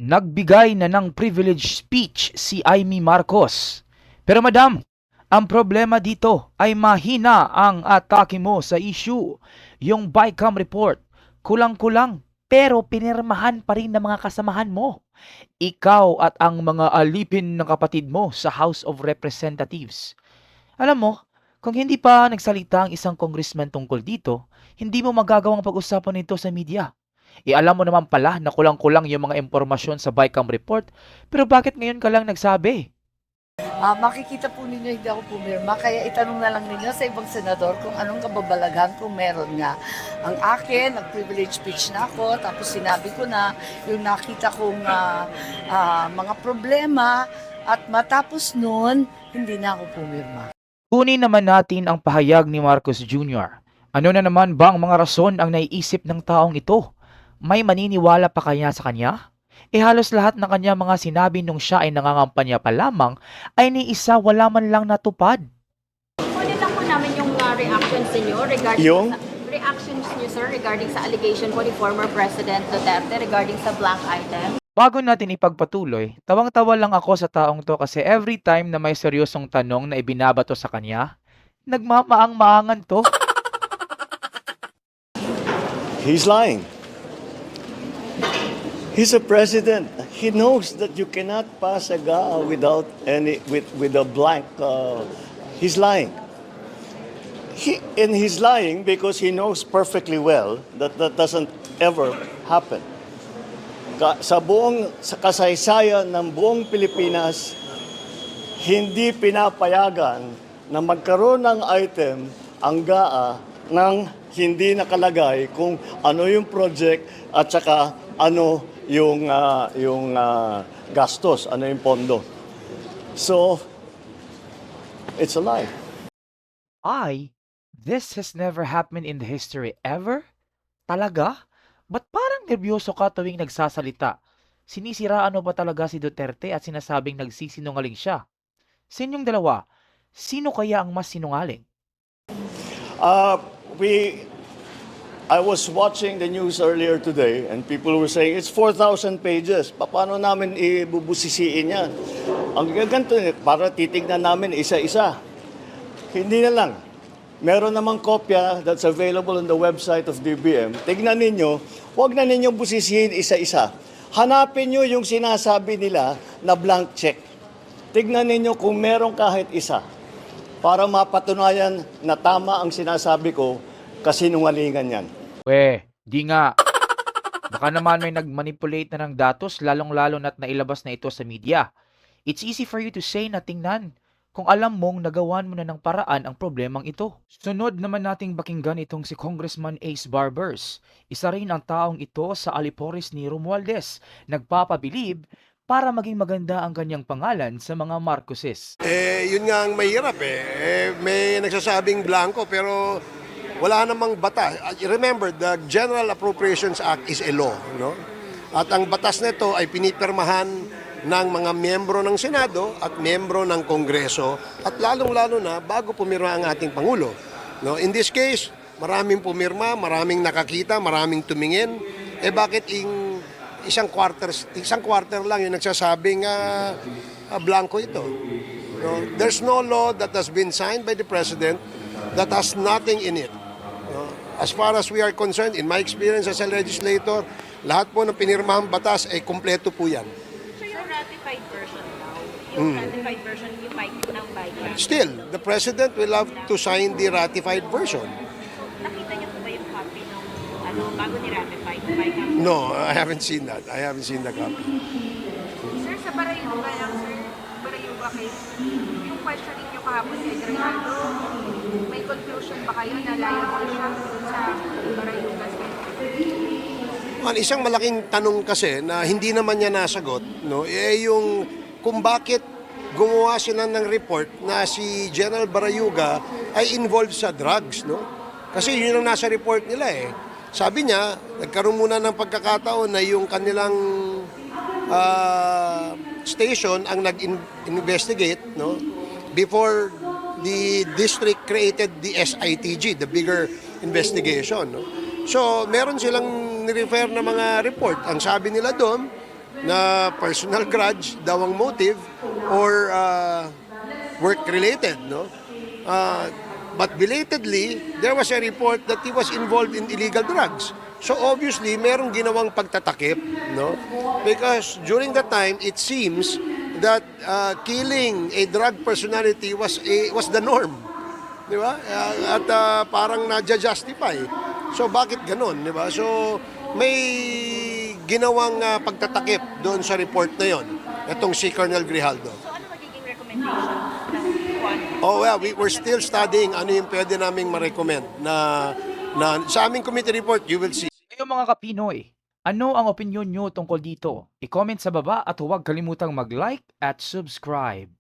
Nagbigay na ng privilege speech si Amy Marcos. Pero madam, ang problema dito ay mahina ang atake mo sa issue. Yung BICAM report, kulang-kulang pero pinirmahan pa rin ng mga kasamahan mo. Ikaw at ang mga alipin ng kapatid mo sa House of Representatives. Alam mo, kung hindi pa nagsalita ang isang congressman tungkol dito, hindi mo magagawang pag-usapan ito sa media. Alam mo naman pala na kulang-kulang yung mga impormasyon sa BICAM report, pero bakit ngayon ka lang nagsabi? Makikita po ninyo hindi ako pumirma, kaya itanong na lang ninyo sa ibang senador kung anong kababalaghan kung meron nga. Ang akin, nag-privilege speech na ako, tapos sinabi ko na yung nakita kong mga problema at matapos nun, hindi na ako pumirma. Kunin naman natin ang pahayag ni Marcos Jr. Ano na naman ba ang mga rason ang naiisip ng taong ito? May maniniwala pa kaya sa kanya? Halos lahat ng kanya mga sinabi nung siya ay nangangampanya pa lamang ay ni isa wala man lang natupad. Kunin lang po namin yung reactions niyo regarding sa reactions niyo, sir, regarding sa allegation po ni former President Duterte regarding sa blank item. Bago natin ipagpatuloy, tawang-tawa lang ako sa taong to kasi every time na may seryosong tanong na ibinabato sa kanya, nagmamaang-maangan to. He's lying. He's a president. He knows that you cannot pass a GAA without with a blank. He's lying. He's lying because he knows perfectly well that that doesn't ever happen. Sa kasaysayan ng buong Pilipinas, hindi pinapayagan na magkaroon ng item ang GAA nang hindi nakalagay kung ano yung project at saka ano yung gastos, ano yung pondo. So, it's a lie. This has never happened in the history ever? Talaga? Ba't parang nervyoso ka tuwing nagsasalita? Sinisiraan mo ba talaga si Duterte at sinasabing nagsisinungaling siya? Sa inyong dalawa, sino kaya ang mas sinungaling? I was watching the news earlier today and people were saying it's 4,000 pages. Paano namin ibubusisiin yan? Ang ganito, para titignan namin isa-isa. Hindi na lang. Meron namang kopya that's available on the website of DBM. Tignan ninyo, huwag na ninyong busisihin isa-isa. Hanapin nyo yung sinasabi nila na blank check. Tignan ninyo kung meron kahit isa para mapatunayan na tama ang sinasabi ko, kasinungalingan yan. Di nga. Baka naman may nagmanipulate na ng datos lalong-lalo na't nailabas na ito sa media. It's easy for you to say na tingnan kung alam mong nagawan mo na ng paraan ang problemang ito. Sunod naman nating bakinggan itong si Congressman Ace Barbers. Isa rin ang taong ito sa alipores ni Romualdez. Nagpapabilib para maging maganda ang kanyang pangalan sa mga Marcoses. Yun nga ang mahirap may nagsasabing blanco pero wala namang batas. Remember, the General Appropriations Act is a law, no? At ang batas nito ay pinipirmahan ng mga miyembro ng Senado at miyembro ng Kongreso at lalong-lalo na bago pumirma ang ating Pangulo. No? In this case, maraming pumirma, maraming nakakita, maraming tumingin. Bakit isang quarter lang yung nagsasabing blanco ito? No? There's no law that has been signed by the President that has nothing in it. No? As far as we are concerned, in my experience as a legislator, lahat po ng pinirmahang batas ay kumpleto po yan. So yung ratified version daw, yung ratified version yung ng BICAM. Still, the President will have to sign the ratified version. Nakita niyo po ba yung copy ng bago ni-ratify ng BICAM? No, I haven't seen that. I haven't seen the copy. Sir, sa Barayuga lang, sir. Barayuga case. Yung questioning nyo kahapon kay Grijaldo, may conclusion ba kayo na liable siya sa Barayuga case? Isang malaking tanong kasi na hindi naman niya nasagot, no, yung kung bakit gumawa sila ng report na si General Barayuga ay involved sa drugs, no? Kasi yun ang nasa report nila Sabi niya, nagkaroon muna ng pagkakataon na yung kanilang station ang nag-investigate, no, before the district created the SITG, the bigger investigation, no. So, meron silang nirefer na mga report. Ang sabi nila doon, na personal grudge daw ang motive or work-related, no? But belatedly, there was a report that he was involved in illegal drugs. So obviously, merong ginawang pagtatakip, no? Because during that time, it seems that killing a drug personality was the norm. Di ba? At parang nadja-justify. So bakit ganun, di ba? So may ginawang pagtatakip doon sa report na yon, itong si Colonel Grijaldo. So ano magiging recommendation ng Juan? Oh well, we're still studying ano yung pwede naming ma-recommend na sa aming committee report, you will see. Kayo mga Kapinoy, ano ang opinion nyo tungkol dito? I-comment sa baba at huwag kalimutang mag-like at subscribe.